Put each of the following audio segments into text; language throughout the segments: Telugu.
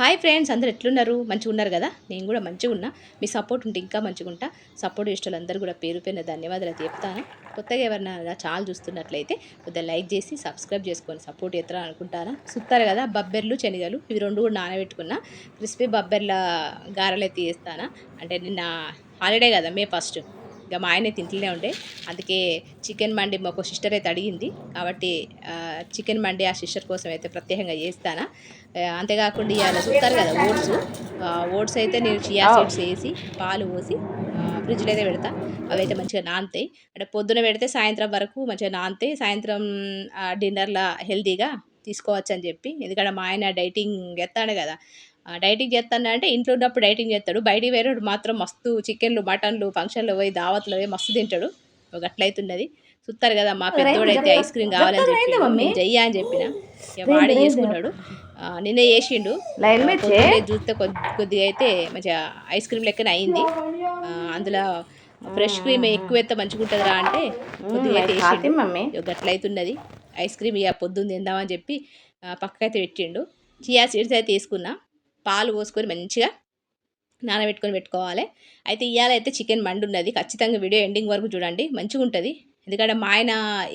హాయ్ ఫ్రెండ్స్, అందరూ ఎట్లున్నారు? మంచిగా ఉన్నారు కదా? నేను కూడా మంచిగా ఉన్నా. మీ సపోర్ట్ ఉంటే ఇంకా మంచిగా ఉంటా. సపోర్ట్ ఇష్టాలందరూ కూడా పేరు పేరున ధన్యవాదాలు చెప్తాను. కొత్తగా ఎవరైనా నా ఛానల్ చూస్తున్నట్లయితే కొద్దిగా లైక్ చేసి సబ్స్క్రైబ్ చేసుకొని సపోర్ట్ చేస్తారని అనుకుంటాను. సుత్తారు కదా బబ్బెర్లు శనగలు ఇవి రెండు కూడా నానబెట్టుకున్న క్రిస్పీ బబ్బెర్ల గారెలు అయితే చేస్తాను. అంటే నిన్న హాలిడే కదా, మే ఫస్ట్. ఇక మా ఆయన ఇంట్లోనే ఉండే, అందుకే చికెన్ మండి మాకు సిస్టర్ అయితే అడిగింది కాబట్టి చికెన్ మండి ఆ సిస్టర్ కోసం అయితే ప్రత్యేకంగా చేస్తాను. అంతేకాకుండా ఇవాళ చూస్తారు కదా ఓట్స్, ఓట్స్ అయితే నేను చియా సీడ్స్ వేసి పాలు పోసి ఫ్రిడ్జ్లో అయితే పెడతా. అవి అయితే మంచిగా నానుతాయి. అంటే పొద్దున పెడితే సాయంత్రం వరకు మంచిగా నానుతాయి. సాయంత్రం డిన్నర్లో హెల్తీగా తీసుకోవచ్చు అని చెప్పి, ఎందుకంటే మా ఆయన డైటింగ్ చేస్తాడు కదా. డైటింగ్ చేస్తాను అంటే ఇంట్లో ఉన్నప్పుడు డైటింగ్ చేస్తాడు, బయటికి వేరే మాత్రం మస్తు చికెన్లు మటన్లు ఫంక్షన్లు పోయి దావత్లు పోయి మస్తు తింటాడు. ఒక అట్లయితున్నది. చూస్తారు కదా మా పెద్దోడైతే ఐస్ క్రీమ్ కావాలని చెప్పి నేను చెయ్యా అని చెప్పిన, ఇక వాడే చేసుకున్నాడు. నిన్నే చేసిండు. పొద్దున్నే చూస్తే కొద్దిగా అయితే మంచిగా ఐస్ క్రీమ్ లెక్కన అయింది. అందులో ఫ్రెష్ క్రీమ్ ఎక్కువ అయితే మంచిగా ఉంటుందిరా అంటే కొద్దిగా అయితే వేసిండు. గట్లయితున్నది ఐస్ క్రీమ్. ఇక పొద్దున్న తిందామని చెప్పి పక్కకైతే పెట్టిండు. చియా సీడ్స్ అయితే తీసుకున్నా, పాలు పోసుకొని మంచిగా నానబెట్టుకొని పెట్టుకోవాలి. అయితే ఇవాళ అయితే చికెన్ మండి ఉన్నది. ఖచ్చితంగా వీడియో ఎండింగ్ వరకు చూడండి, మంచిగా ఉంటుంది. ఎందుకంటే మా ఆయన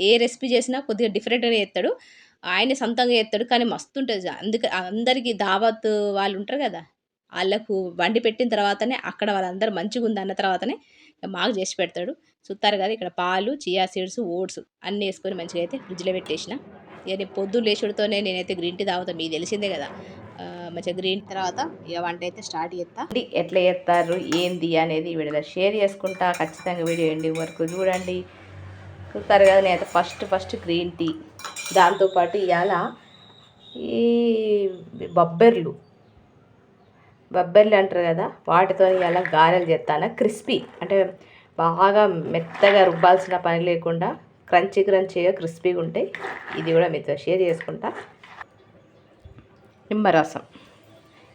ఏ రెసిపీ చేసినా కొద్దిగా డిఫరెంట్గా చేస్తాడు. ఆయన సొంతంగా చేస్తాడు కానీ మస్తు ఉంటుంది. అందుకే అందరికీ దావత్ వాళ్ళు ఉంటారు కదా, వాళ్ళకు వండి పెట్టిన తర్వాతనే అక్కడ వాళ్ళందరూ మంచిగా ఉంది అన్న తర్వాతనే మాకు చేసి పెడతాడు. చూస్తారు కదా ఇక్కడ పాలు, చియా సీడ్స్, ఓట్స్ అన్నీ వేసుకొని మంచిగా అయితే ఫ్రిడ్జ్లో పెట్టేసిన. ఇక నేను పొద్దున్న లేచుడితోనే నేనైతే గ్రీన్ టీ తాగుతాను, మీకు తెలిసిందే కదా. మంచిగా గ్రీన్ తర్వాత ఇక వంట అయితే స్టార్ట్ చేస్తా. ఎట్లా చేస్తారు ఏంది అనేది వీడియోలో షేర్ చేసుకుంటా. ఖచ్చితంగా వీడియో ఎండింగ్ వరకు చూడండి. చూస్తారు కదా నేనైతే ఫస్ట్ గ్రీన్ టీ, దాంతోపాటు ఇవాళ ఈ బబ్బెర్లు అంటారు కదా, వాటితో ఇవాళ గారెలు చేస్తాను. క్రిస్పీ అంటే బాగా మెత్తగా రుబ్బాల్సిన పని లేకుండా క్రంచీగా క్రిస్పీగా ఉంటాయి. ఇది కూడా మీతో షేర్ చేసుకుంటా. నిమ్మరసం.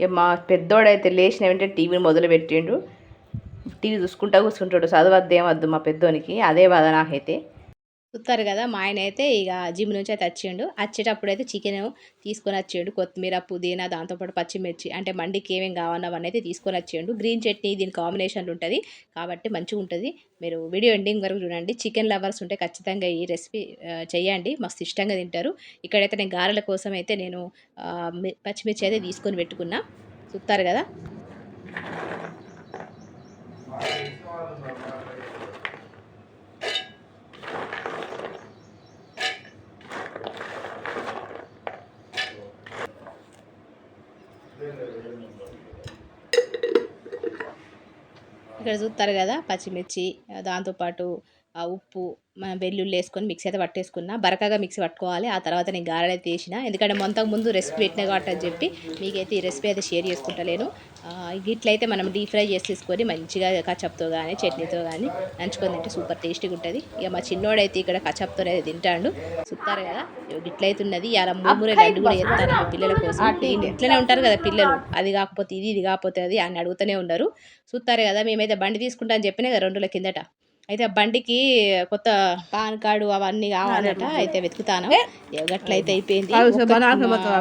ఇక మా పెద్దోడైతే లేచిన వెంటనే టీవీని మొదలు పెట్టిండు. టీవీ చూసుకుంటా కూర్చుంటాడు. చదవద్దేమద్దు మా పెద్దోనికి, అదే బాధ నాకైతే. చూస్తారు కదా మా ఆయన అయితే ఇక జిమ్ నుంచి అయితే వచ్చిండు. వచ్చేటప్పుడు అయితే చికెన్ తీసుకొని వచ్చిండు, కొత్తిమీర, పుదీనా, దాంతోపాటు పచ్చిమిర్చి, అంటే మండికి ఏమేమి కావాలన్నవన్నీ అయితే తీసుకొని వచ్చిండు. గ్రీన్ చట్నీ దీని కాంబినేషన్లు ఉంటుంది కాబట్టి మంచిగా ఉంటుంది. మీరు వీడియో ఎండింగ్ వరకు చూడండి. చికెన్ లవర్స్ ఉంటే ఖచ్చితంగా ఈ రెసిపీ చేయండి, మస్తు ఇష్టంగా తింటారు. ఇక్కడైతే నేను గారెల కోసం అయితే నేను పచ్చిమిర్చి అయితే తీసుకొని పెట్టుకున్నా. చూస్తారు కదా. ఇక్కడ చూస్తారు కదా పచ్చిమిర్చి, దాంతోపాటు ఉప్పు, మన వెల్లుల్లి వేసుకొని మిక్సీ అయితే పట్టేసుకున్నా. బరకగా మిక్సీ పట్టుకోవాలి. ఆ తర్వాత నేను గారెలు అయితే వేసిన, ఎందుకంటే ముందు రెసిపీ పెట్టినా కాబట్టి అని చెప్పి మీకైతే ఈ రెసిపీ అయితే షేర్ చేసుకుంటలేను. ఇట్లయితే మనం డీప్ ఫ్రై చేసేసుకొని మంచిగా కచప్తో కానీ చట్నీతో కానీ నంచుకొని తింటే సూపర్ టేస్టీగా ఉంటుంది. ఇక మా చిన్నోడైతే ఇక్కడ కచప్తో అయితే తింటాడు. చూస్తారు కదా ఇట్లయితున్నది. ఇలా మూమురే లడ్డు కూడా చేస్తాను మా పిల్లల కోసం. ఇంట్లోనే ఉంటారు కదా పిల్లలు, అది కాకపోతే ఇది కాకపోతే అది అని అడుగుతూనే ఉన్నారు. చూస్తారు కదా మేమైతే బండి తీసుకుంటా అని చెప్పినా కదా 2 రోజుల కిందట. అయితే ఆ బండికి కొత్త పాన్ కార్డు అవన్నీ కావాలట, అయితే వెతుకుతాను. గట్లయితే అయిపోయింది.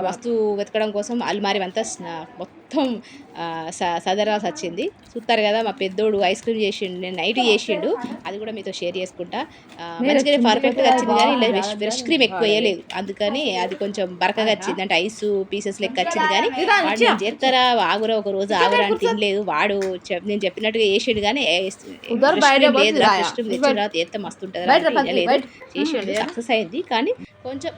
వస్తువు వెతకడం కోసం అల్మారి అంతా మొత్తం సదరాల్సి వచ్చింది. చూస్తారు కదా మా పెద్దోడు ఐస్ క్రీమ్ చేసిండు, నేను నైట్ చేసిండు, అది కూడా మీతో షేర్ చేసుకుంటా. మంచిగానే పర్ఫెక్ట్గా వచ్చింది కానీ ఇలా ఫ్రెష్ క్రీమ్ ఎక్కువ వేయలేదు, అందుకని అది కొంచెం బరకగా వచ్చింది. అంటే ఐస్ పీసెస్ లెక్క వచ్చింది. కానీ వాడు నేను చేస్తారా ఆగురా ఒక రోజు ఆగురా అని తినలేదు. వాడు నేను చెప్పినట్టుగా వేసాడు కానీ లేదు, ఫ్రెష్ క్రీమ్ తెచ్చిన తర్వాత చేస్తే మస్తు ఉంటుంది చేసాడు. సక్సెస్ అయింది కానీ కొంచెం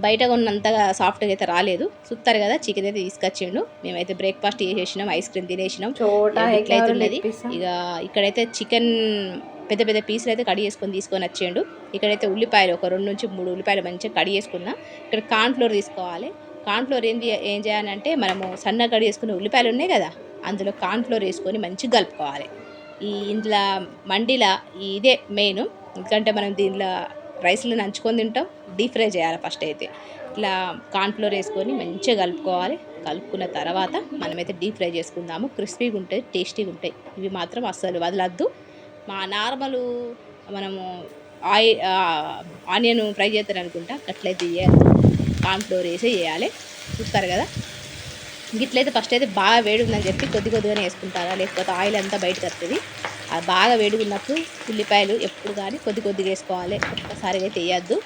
బయట ఉన్నంతగా సాఫ్ట్గా అయితే రాలేదు. చూస్తారు కదా చికెన్ అయితే తీసుకొచ్చిండు. మేమైతే బ్రేక్ఫాస్ట్ చేసేసినాం, ఐస్ క్రీమ్ తినేసినాం. ఇట్లయితున్నది. ఇక ఇక్కడైతే చికెన్ పెద్ద పెద్ద పీసులు అయితే కడి చేసుకొని తీసుకొని వచ్చేయండు. ఇక్కడైతే ఉల్లిపాయలు ఒక 2 నుంచి 3 ఉల్లిపాయలు మంచిగా కడి చేసుకున్నా. ఇక్కడ కార్న్ఫ్లోర్ తీసుకోవాలి. కార్న్ఫ్లోర్ ఏం చేయాలంటే మనము సన్నగా కడి చేసుకున్న ఉల్లిపాయలు ఉన్నాయి కదా, అందులో కార్న్ఫ్లోర్ వేసుకొని మంచిగా కలుపుకోవాలి. ఇంట్లో మండిలా ఇదే మెయిన్, ఎందుకంటే మనం దీనిలో రైస్లో నంచుకొని తింటాం. డీప్ ఫ్రై చేయాలి ఫస్ట్. అయితే ఇట్లా కార్న్ఫ్లోర్ వేసుకొని మంచిగా కలుపుకోవాలి. కలుపుకున్న తర్వాత మనమైతే డీప్ ఫ్రై చేసుకుందాము. క్రిస్పీగా ఉంటాయి, టేస్టీగా ఉంటాయి. ఇవి మాత్రం అస్సలు వదలద్దు. మా నార్మల్ మనము ఆనియన్ ఫ్రై చేస్తారు అనుకుంటా, అట్లయితే చేయద్దు. కార్న్ఫ్లోర్ వేసి చేయాలి. చూస్తారు కదా గిట్లయితే ఫస్ట్ అయితే బాగా వేడి ఉందని చెప్పి కొద్దిగానే వేసుకుంటారా, లేకపోతే ఆయిల్ అంతా బయటకు వస్తుంది. అది బాగా వేడిగా ఉన్నప్పుడు ఉల్లిపాయలు ఎప్పుడు కానీ కొద్దిగా వేసుకోవాలి, ఒక్కసారిగా అయితే వేయద్దు.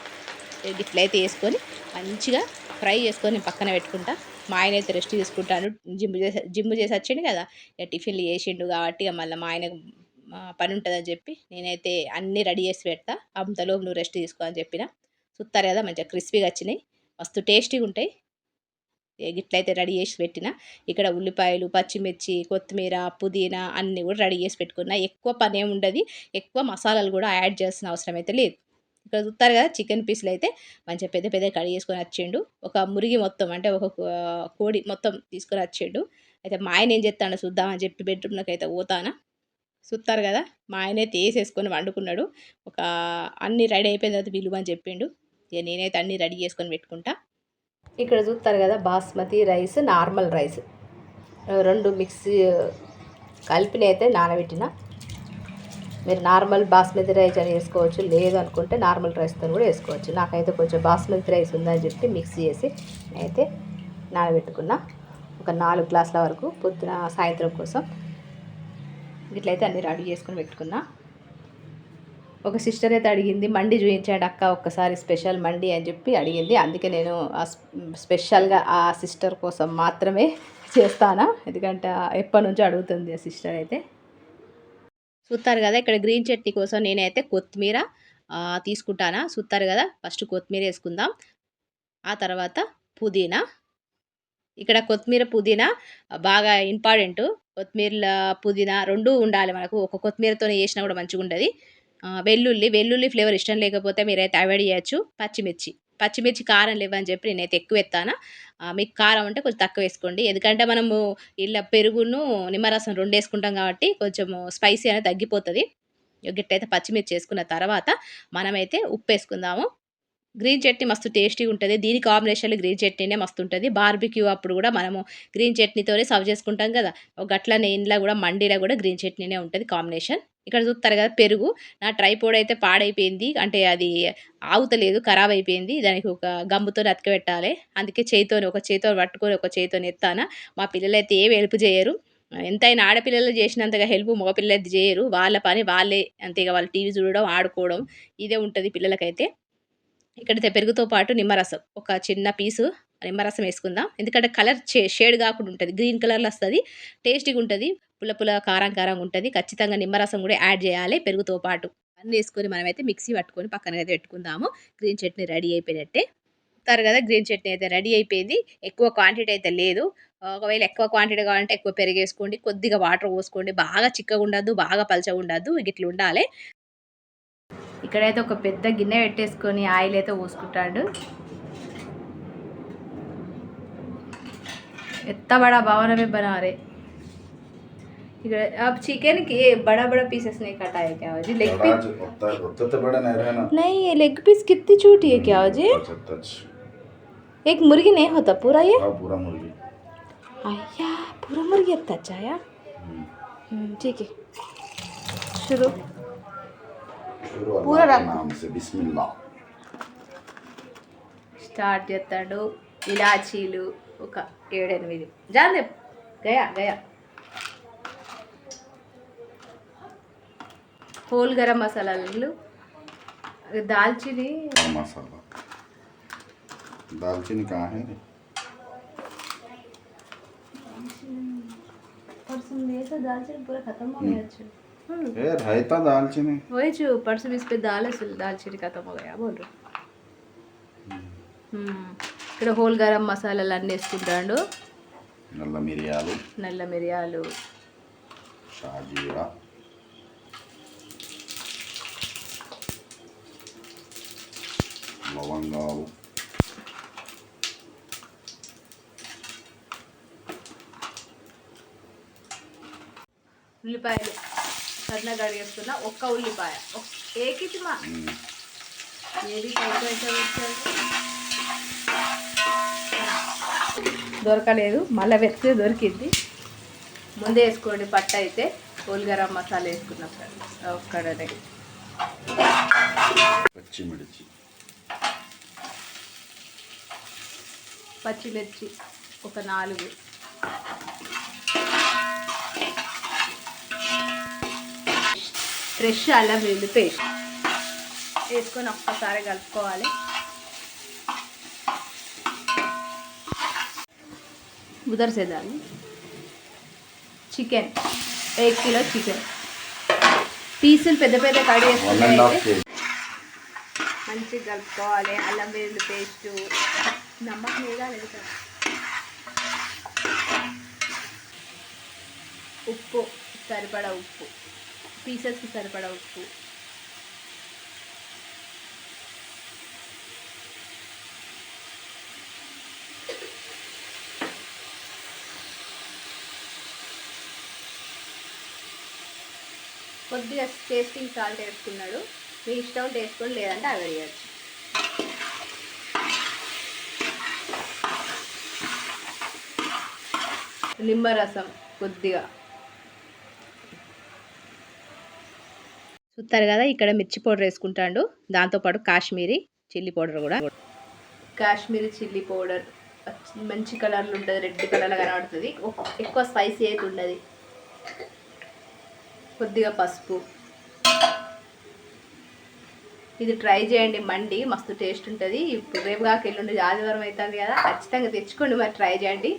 గిట్లయితే వేసుకొని మంచిగా ఫ్రై చేసుకొని పక్కన పెట్టుకుంటా. మా ఆయన అయితే రెస్ట్ తీసుకుంటాడు, జిమ్ చేసి వచ్చిండు కదా, ఇక టిఫిన్లు చేసిండు కాబట్టి ఇక మళ్ళీ మా ఆయనకు పని ఉంటుందని చెప్పి నేనైతే అన్నీ రెడీ చేసి పెడతా. అంతలోపు నువ్వు రెస్ట్ తీసుకో అని చెప్పిన. చూస్తారు కదా మంచిగా క్రిస్పీగా వచ్చినాయి, మస్తు టేస్టీగా ఉంటాయి. గిట్లయితే రెడీ చేసి పెట్టిన. ఇక్కడ ఉల్లిపాయలు, పచ్చిమిర్చి, కొత్తిమీర, పుదీనా అన్నీ కూడా రెడీ చేసి పెట్టుకున్నా. ఎక్కువ పని ఏమి ఉండదు, ఎక్కువ మసాలాలు కూడా యాడ్ చేయాల్సిన అవసరం అయితే లేదు. ఇక్కడ చూస్తారు కదా చికెన్ పీసులు అయితే మంచిగా పెద్ద పెద్ద కడిగి చేసుకొని వచ్చిండు. ఒక మురిగి మొత్తం అంటే ఒక కోడి మొత్తం తీసుకొని వచ్చిండు. అయితే మా ఆయన ఏం చేస్తాడో చూద్దామని చెప్పి బెడ్రూమ్లోకి అయితే పోతానా. చూస్తారు కదా మా ఆయన అయితే వేసేసుకొని వండుకున్నాడు. ఒక అన్నీ రెడీ అయిపోయిన తర్వాత విలువని చెప్పిండు. ఇక నేనైతే అన్నీ రెడీ చేసుకొని పెట్టుకుంటా. ఇక్కడ చూస్తారు కదా బాస్మతి రైస్, నార్మల్ రైస్ రెండు మిక్సీ కలిపిన అయితే నానబెట్టిన. మీరు నార్మల్ బాస్మతి రైస్ అని వేసుకోవచ్చు, లేదు అనుకుంటే నార్మల్ రైస్తో కూడా వేసుకోవచ్చు. నాకైతే కొంచెం బాస్మతి రైస్ ఉందని చెప్పి మిక్సీ చేసి అయితే నానబెట్టుకున్నా. ఒక 4 గ్లాసుల వరకు పొద్దున సాయంత్రం కోసం. ఇట్లయితే అన్నీ రెడీ చేసుకొని పెట్టుకున్నా. ఒక సిస్టర్ అయితే అడిగింది మండి చూపించాడు అక్క ఒక్కసారి స్పెషల్ మండి అని చెప్పి అడిగింది. అందుకే నేను స్పెషల్గా ఆ సిస్టర్ కోసం మాత్రమే చేస్తానా, ఎందుకంటే ఎప్పటి నుంచో అడుగుతుంది ఆ సిస్టర్ అయితే. చూస్తారు కదా ఇక్కడ గ్రీన్ చట్నీ కోసం నేనైతే కొత్తిమీర తీసుకుంటానా. చూస్తారు కదా ఫస్ట్ కొత్తిమీర వేసుకుందాం, ఆ తర్వాత పుదీనా. ఇక్కడ కొత్తిమీర పుదీనా బాగా ఇంపార్టెంట్. కొత్తిమీర పుదీనా రెండు ఉండాలి మనకు. ఒక కొత్తిమీరతో చేసినా కూడా మంచిగా ఉంటుంది. వెల్లుల్లి ఫ్లేవర్ ఇష్టం లేకపోతే మీరైతే అవాయిడ్ చేయొచ్చు. పచ్చిమిర్చి కారం లేవని చెప్పి నేనైతే ఎక్కువ ఎత్తాను. మీకు కారం అంటే కొంచెం తక్కువ వేసుకోండి, ఎందుకంటే మనము ఇలా పెరుగును నిమ్మరసం 2 వేసుకుంటాం కాబట్టి కొంచెం స్పైసీ అనేది తగ్గిపోతుంది. గిట్టయితే పచ్చిమిర్చి వేసుకున్న తర్వాత మనమైతే ఉప్పు వేసుకుందాము. గ్రీన్ చట్నీ మస్తు టేస్టీగా ఉంటుంది, దీని కాంబినేషన్లో గ్రీన్ చట్నీనే మస్తు ఉంటుంది. బార్బిక్యూ అప్పుడు కూడా మనము గ్రీన్ చట్నీతోనే సర్వ్ చేసుకుంటాం కదా, గట్లనే ఇంట్లో కూడా మండీలో కూడా గ్రీన్ చట్నీనే ఉంటుంది కాంబినేషన్. ఇక్కడ చూస్తారు కదా పెరుగు, నా ట్రైపోడ్ అయితే పాడైపోయింది, అంటే అది ఆగుతలేదు, ఖరాబ్ అయిపోయింది. దానికి ఒక గమ్ముతో అతకబెట్టాలి, అందుకే ఒక చేతితో పట్టుకొని ఒక చేతితో ఎత్తాను. మా పిల్లలు అయితే ఏమి హెల్ప్ చేయరు, ఎంతైనా ఆడపిల్లలు చేసినంతగా హెల్ప్ మగపిల్లలు అయితే చేయరు. వాళ్ళ పని వాళ్ళే, అంతేగా వాళ్ళు టీవీ చూడడం ఆడుకోవడం ఇదే ఉంటుంది పిల్లలకైతే. ఇక్కడైతే పెరుగుతో పాటు నిమ్మరసం ఒక చిన్న పీసు నిమ్మరసం వేసుకుందాం, ఎందుకంటే కలర్ షేడ్ కాకుండా ఉంటుంది, గ్రీన్ కలర్లో వస్తుంది, టేస్టీగా ఉంటుంది, పుల్ల కారంగా ఉంటుంది. ఖచ్చితంగా నిమ్మరసం కూడా యాడ్ చేయాలి పెరుగుతో పాటు. అన్నీ వేసుకొని మనమైతే మిక్సీ పట్టుకొని పక్కన అయితే పెట్టుకుందాము. గ్రీన్ చట్నీ రెడీ అయిపోయినట్టే. చెప్తారు కదా గ్రీన్ చట్నీ అయితే రెడీ అయిపోయింది. ఎక్కువ క్వాంటిటీ అయితే లేదు, ఒకవేళ ఎక్కువ క్వాంటిటీ కావాలంటే ఎక్కువ పెరుగు వేసుకోండి, కొద్దిగా వాటర్ పోసుకోండి. బాగా చిక్కగా ఉండద్దు, బాగా పలచగా ఉండద్దు, ఇట్లా ఉండాలి. ఇక్కడైతే ఒక పెద్ద గిన్నె పెట్టేసుకొని ఆయిల్ అయితే పోసుకుంటాడు. इतना बड़ा बावन में बना रहे। अब चिकन के बड़ा पीसेस नहीं काटा है क्या जी? लेग पीस तो बड़ा नहीं रहना। नहीं ये लेग पीस कितनी छोटी है क्या जी? एक मुर्गी नहीं होता पूरा ये? हाँ पूरा मुर्गी। आया पूरा मुर्गी इतना अच्छा यार। ठीक है शुरू पूरा नाम से बिस्मिल्लाह స్టార్ట్ చేస్తాడు. ఇలాచీలు ఒక 7-8 జానే గయా హోల్ గరం మసాలాలు, दालचीनी मसाला। दालचीनी कहाँ है? परसों में तो दालचीनी पूरा खत्म हो गया। यार है तो दालचीनी वही जो परसों इस पे दालचीनी खत्म हो गया बोल रहे. ఇక్కడ హోల్ గరం మసాలాలు అన్నీ వేసుకుంటాడు. నల్ల మిరియాలు, షాజీరా, లవంగాలు, ఉల్లిపాయలు సన్నగా వేసుకున్న ఒక్క ఉల్లిపాయ ఏకిటి మా ఏది దొరకలేదు, మళ్ళీ వెతికితే దొరికింది. ముందే వేసుకోండి పట్ట అయితే, హోల్ గరం మసాలా వేసుకున్నప్పుడు ఒక్కడనే. పచ్చిమిర్చి ఒక 4, ఫ్రెష్ అల్లం వెల్లుల్లి పేస్ట్ వేసుకొని ఒక్కసారి కలుపుకోవాలి. ఉదర్ సేదాలు చికెన్ 1 కిలో చికెన్ పీసులు పెద్ద పెద్ద కట్ చేసుకుంటే మంచిగా కలుపుకోవాలి. అల్లం వెల్లుల్లి పేస్టు నమ్మకం వేయాలి కదా. ఉప్పు సరిపడా ఉప్పు, పీసెస్కి సరిపడా ఉప్పు, కొద్దిగా టేస్టింగ్ సాల్ట్ వేసుకున్నాడు. మీ ఇష్టం వేసుకొని లేదంటే అవి వేయచ్చు. నిమ్మరసం కొద్దిగా చూస్తారు కదా. ఇక్కడ మిర్చి పౌడర్ వేసుకుంటాడు. దాంతోపాటు కాశ్మీరీ చిల్లీ పౌడర్ కూడా. కాశ్మీరీ చిల్లీ పౌడర్ మంచి కలర్లో ఉంటుంది, రెడ్ కలర్లో కనబడుతుంది. ఎక్కువ స్పైసీ అయితే ఉండదు. కొద్దిగా పసుపు. ఇది ట్రై చేయండి, మండి మస్తు టేస్ట్ ఉంటుంది. ఇప్పుడు రేపు కాక ఎల్లుండి ఆదివారం అవుతుంది కదా, ఖచ్చితంగా తెచ్చుకోండి. మరి ట్రై చేయండి.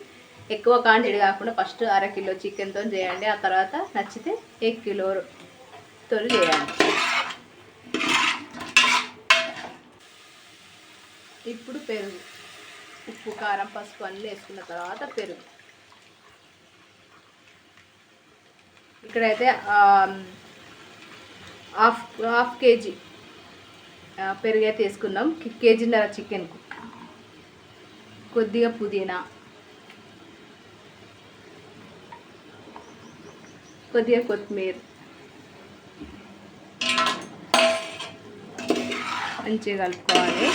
ఎక్కువ క్వాంటిటీ కాకుండా ఫస్ట్ 1/2 కిలో చికెన్తో చేయండి. ఆ తర్వాత నచ్చితే 1 కిలోతో చేయండి. ఇప్పుడు పెరుగు, ఉప్పు కారం పసుపు అన్నీ వేసుకున్న తర్వాత పెరుగు. ఇక్కడైతే హాఫ్ కేజీ పెరుగు అయితే వేసుకున్నాం. కేజీన్నర చికెన్కు. కొద్దిగా పుదీనా, కొద్దిగా కొత్తిమీర, మంచిగా కలుపుకోవాలి.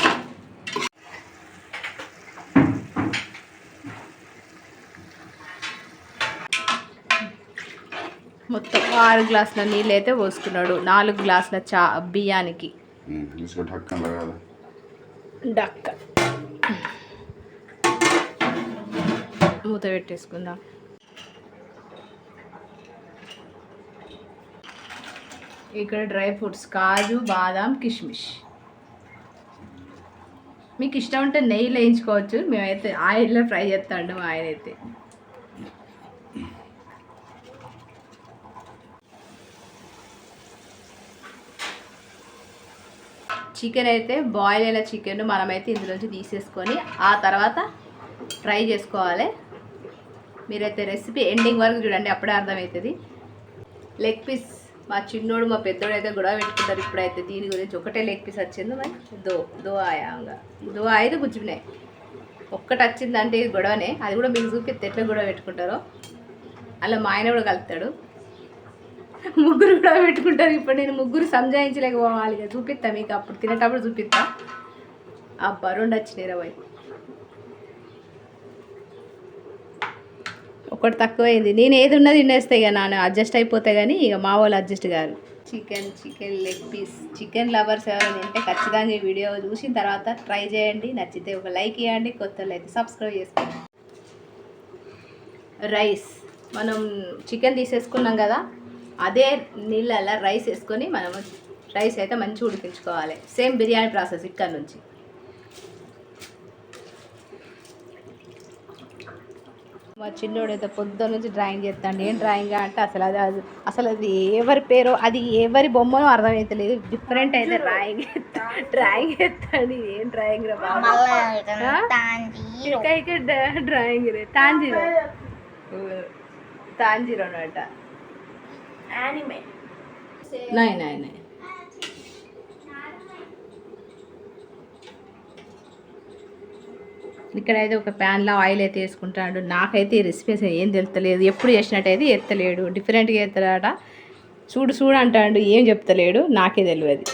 మొత్తం 6 గ్లాసుల నీళ్ళు అయితే పోసుకున్నాడు. 4 గ్లాసుల బియ్యానికి. డక్క మూత పెట్టేసుకుందాం. ఇక్కడ డ్రై ఫ్రూట్స్ కాజు బాదాం కిష్మిష్. మీకు ఇష్టం ఉంటే నెయ్యిలో వేయించుకోవచ్చు. మేమైతే ఆయిల్లో ఫ్రై చేస్తాడు ఆయన అయితే. చికెన్ అయితే బాయిల్ అయిన చికెన్ మనమైతే ఇందులోంచి తీసేసుకొని ఆ తర్వాత ఫ్రై చేసుకోవాలి. మీరైతే రెసిపీ ఎండింగ్ వరకు చూడండి, అప్పుడే అర్థమవుతుంది. లెగ్ పీస్ మా చిన్నోడు మా పెద్దోడు అయితే గొడవ పెట్టుకుంటారు. ఇప్పుడైతే దీని గురించి ఒకటే లెగ్ పీస్ వచ్చింది. మరి దో ఐదు గుజ్జున్నాయి. ఒక్కటి వచ్చిందంటే ఇది గొడవనే. అది కూడా మీకు చూపిస్తే ఎట్లా గొడవ పెట్టుకుంటారో. అలా మా ఆయన కూడా కలుపుతాడు. ముగ్గురు కూడా పెట్టుకుంటారు. ఇప్పుడు నేను ముగ్గురు సంజాయించలేకపోవాలి. ఇక చూపిస్తా మీకు, అప్పుడు తినేటప్పుడు చూపిస్తా. అబ్బా 2 వచ్చినాయి 20. ఒకటి తక్కువైంది. నేను ఏది ఉన్నది తినేస్తే ఇక నాన్న అడ్జస్ట్ అయిపోతే కానీ ఇక మా వాళ్ళు అడ్జస్ట్ కాదు. Chicken leg piece. Chicken lovers ఎవరైనా తింటే ఖచ్చితంగా ఈ వీడియో చూసిన తర్వాత ట్రై చేయండి. నచ్చితే ఒక లైక్ ఇవ్వండి, కొత్తలో అయితే సబ్స్క్రైబ్ చేసుకోండి. రైస్ మనం చికెన్ తీసేసుకున్నాం కదా, అదే నీళ్ళల్లో రైస్ వేసుకొని మనము రైస్ అయితే మంచిగా ఉడికించుకోవాలి. సేమ్ బిర్యానీ ప్రాసెస్ ఇక్కడ నుంచి. మా చిన్నోడైతే పొద్దున్న నుంచి డ్రాయింగ్ చేస్తాడు. ఏం డ్రాయింగ్ అంటే అసలు అది ఎవరి పేరో, అది ఎవరి బొమ్మనో అర్థమవుతలేదు. డిఫరెంట్ అయితే డ్రాయింగ్ చేస్తాడు. ఏం డ్రాయింగ్ రా బాబు, డ్రాయింగ్ రే తాంజీరో అనమాట. నై ఇక్కడైతే ఒక ప్యాన్లో ఆయిల్ అయితే వేసుకుంటాడు. నాకైతే ఈ రెసిపీస్ ఏం తెలుస్తలేదు. ఎప్పుడు చేసినట్టయితే ఎత్తలేడు, డిఫరెంట్గా ఎత్తాడట. చూడు అంటాడు, ఏం చెప్తలేడు, నాకే తెలియదు.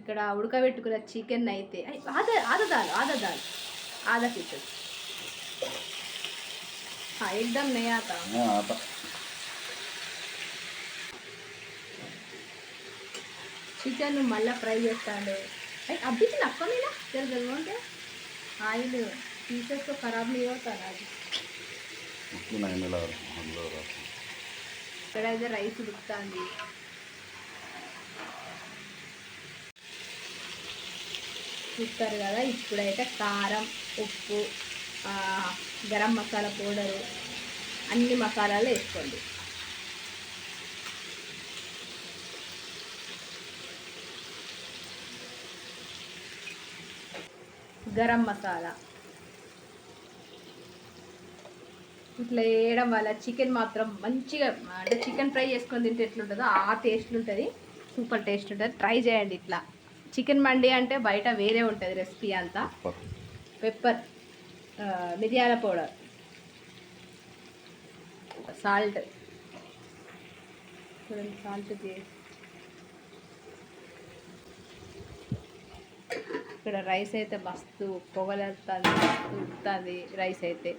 ఇక్కడ ఉడకబెట్టుకున్న చికెన్ అయితే ఆదా పీసెస్ एकदम नहीं आता। చికెన్ మళ్ళీ ఫ్రై చేస్తాడు. అబ్బి నక్క మీద జరుగుతుంది అంటే ఆయిల్ पीसेस तो खराब नहीं होता ना जी। ఇక్కడైతే రైస్ ఉడుకుతుంది. చూస్తారు కదా, ఇప్పుడైతే కారం, ఉప్పు, గరం మసాలా పౌడరు అన్ని మసాలాలు వేసుకోండి. గరం మసాలా ఇట్లా వేయడం వల్ల చికెన్ మాత్రం మంచిగా, అంటే చికెన్ ఫ్రై చేసుకొని తింటే ఎట్లుంటుందో ఆ టేస్ట్ ఉంటుంది, సూపర్ టేస్ట్ ఉంటుంది. ట్రై చేయండి ఇట్లా. చికెన్ మండి అంటే బయట వేరే ఉంటుంది రెసిపీ అంతా. పెప్పర్, మిరియాల పౌడర్, సాల్ట్, చూడండి సాల్ట్. ఇక్కడ రైస్ అయితే మస్తు పొగలుతుంది, మస్తు ఉడుతుంది రైస్ అయితే.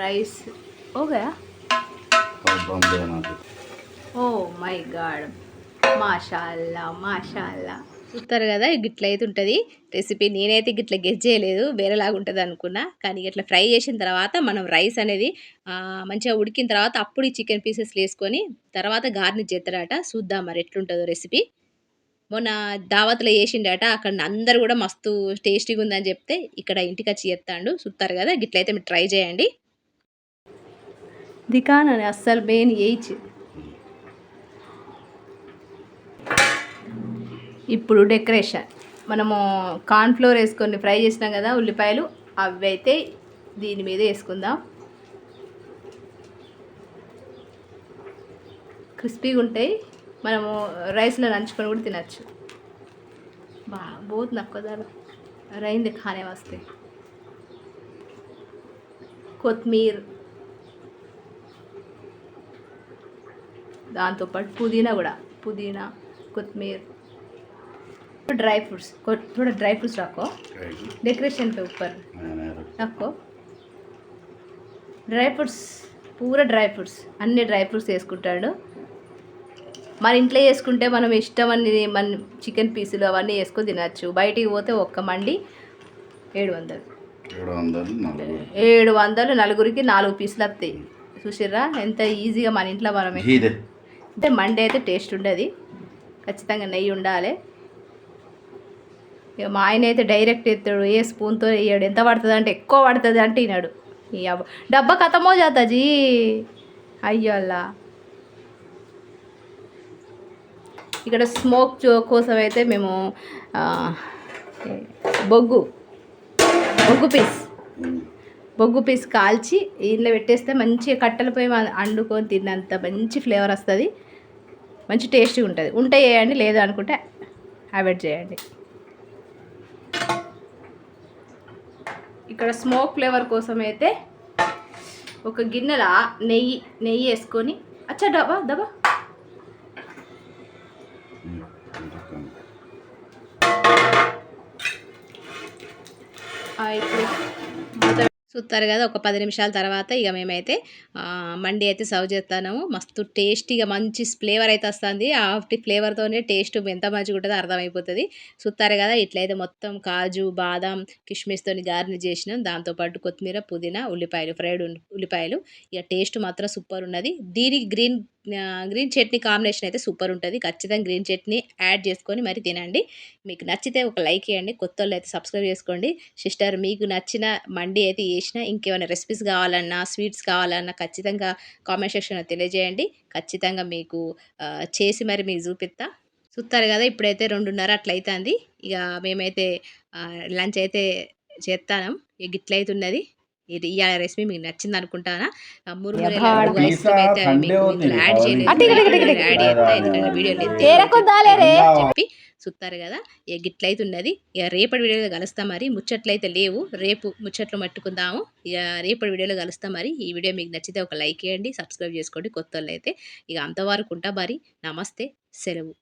Rice okay. Oh my god, మాషాల్లా మాషాల్లా. చూస్తారు కదా గిట్ల అయితే ఉంటుంది రెసిపీ. నేనైతే గిట్ల గెస్ చేయలేదు, వేరేలాగా ఉంటుంది అనుకున్నా. కానీ ఇట్లా ఫ్రై చేసిన తర్వాత మనం రైస్ అనేది మంచిగా ఉడికిన తర్వాత అప్పుడు ఈ చికెన్ పీసెస్ వేసుకొని తర్వాత గార్నిష్ చేస్తాడట. చూద్దాం మరి ఎట్లుంటుందో రెసిపీ. మొన్న దావత్లో వేసిండట, అక్కడ అందరు కూడా మస్తు టేస్టీగా ఉందని చెప్తే ఇక్కడ ఇంటికి వచ్చి చేస్తాడు. చూస్తారు కదా గిట్లయితే మీరు ట్రై చేయండి. దికానని అస్సలు బేన్ ఏయిచ్. ఇప్పుడు డెకరేషన్, మనము కార్న్ఫ్లోర్ వేసుకొని ఫ్రై చేసినాం కదా ఉల్లిపాయలు, అవి అయితే దీని మీద వేసుకుందాం. క్రిస్పీగా ఉంటాయి, మనము రైస్లో నంచుకొని కూడా తినచ్చు. बहुत नक्कोदार रहिंदे खाने वास्ते. కొత్తిమీర, దాంతోపాటు పుదీనా కూడా, పుదీనా కొత్తిమీర, ड्राई फ्रूट्स, थोड़ा ड्राई फ्रूट्स रखो डेकोरेशन पे ऊपर रखो. డ్రై ఫ్రూట్స్, పూరా డ్రై ఫ్రూట్స్, అన్ని డ్రై ఫ్రూట్స్ వేసుకుంటాడు. మన ఇంట్లో వేసుకుంటే మనం ఇష్టమని మన చికెన్ పీసులు అవన్నీ వేసుకొని తినచ్చు. బయటికి పోతే ఒక్క మండి 700 నలుగురికి 4 పీసులు వస్తాయి. చూసిర్రా ఎంత ఈజీగా మన ఇంట్లో మనమే. అంటే మండి అయితే టేస్ట్ ఉండదు, ఖచ్చితంగా నెయ్యి ఉండాలి. ఇక మా ఆయన అయితే డైరెక్ట్ ఎత్తాడు, ఏ స్పూన్తో వేయడు. ఎంత పడుతుంది అంటే ఎక్కువ పడుతుంది అంటే వినాడు. డబ్బా ఖతమో జాతాజీ, అయ్యో అలా. ఇక్కడ స్మోక్ కోసం అయితే మేము బొగ్గు పీస్ కాల్చి ఇంట్లో పెట్టేస్తే మంచిగా కట్టెల పొయ్యి వండుకొని తిన్నంత మంచి ఫ్లేవర్ వస్తుంది, మంచి టేస్టీగా ఉంటుంది. ఉంటే వేయండి, లేదు అనుకుంటే అవాయిడ్ చేయండి. ఇక్కడ స్మోక్ ఫ్లేవర్ కోసం అయితే ఒక గిన్నెల నెయ్యి వేసుకొని, అచ్చా దబా ఇప్పుడు చూస్తారు కదా. ఒక 10 నిమిషాల తర్వాత ఇక మేమైతే మండి అయితే సర్వ్ చేస్తాము. మస్తు టేస్టీగా మంచి ఫ్లేవర్ అయితే వస్తుంది. ఆ ఫ్లేవర్తోనే టేస్ట్ ఎంత మంచిగా ఉంటుందో అర్థమైపోతుంది. చూస్తారు కదా, ఇట్లయితే మొత్తం కాజు, బాదం, కిష్మిష్తో గార్నిష్ చేసినాం. దాంతోపాటు కొత్తిమీర, పుదీనా, ఉల్లిపాయలు, ఫ్రైడ్ ఉల్లిపాయలు. ఇక టేస్ట్ మాత్రం సూపర్ ఉన్నది. దీనికి గ్రీన్ చట్నీ కాంబినేషన్ అయితే సూపర్ ఉంటుంది. ఖచ్చితంగా గ్రీన్ చట్నీ యాడ్ చేసుకొని మరి తినండి. మీకు నచ్చితే ఒక లైక్ చేయండి, కొత్త వాళ్ళు అయితే సబ్స్క్రైబ్ చేసుకోండి. సిస్టర్ మీకు నచ్చిన మండి అయితే చేసిన, ఇంకేమైనా రెసిపీస్ కావాలన్నా, స్వీట్స్ కావాలన్నా ఖచ్చితంగా కామెంట్ సెక్షన్లో తెలియజేయండి. ఖచ్చితంగా మీకు చేసి మరి మీకు చూపిస్తా. చూస్తారు కదా, ఇప్పుడైతే 2:30 అట్లా అవుతుంది. ఇక మేమైతే లంచ్ అయితే చేస్తాం. ఇక గిట్లయితే ఉన్నది. ఇది ఈ రెసిపీ మీకు నచ్చింది అనుకుంటానా. చెప్పి చూస్తారు కదా, ఇక గిట్లయితే ఉన్నది. ఇక రేపటి వీడియోలో కలుస్తాం మరి. ముచ్చట్లయితే లేవు, రేపు ముచ్చట్లు మట్టుకుందాము. ఇక రేపటి వీడియోలో కలుస్తాం మరి. ఈ వీడియో మీకు నచ్చితే ఒక లైక్ చేయండి, సబ్స్క్రైబ్ చేసుకోండి కొత్త వాళ్ళు అయితే. ఇక అంతవరకు ఉంటా మరి. నమస్తే, సెలవు.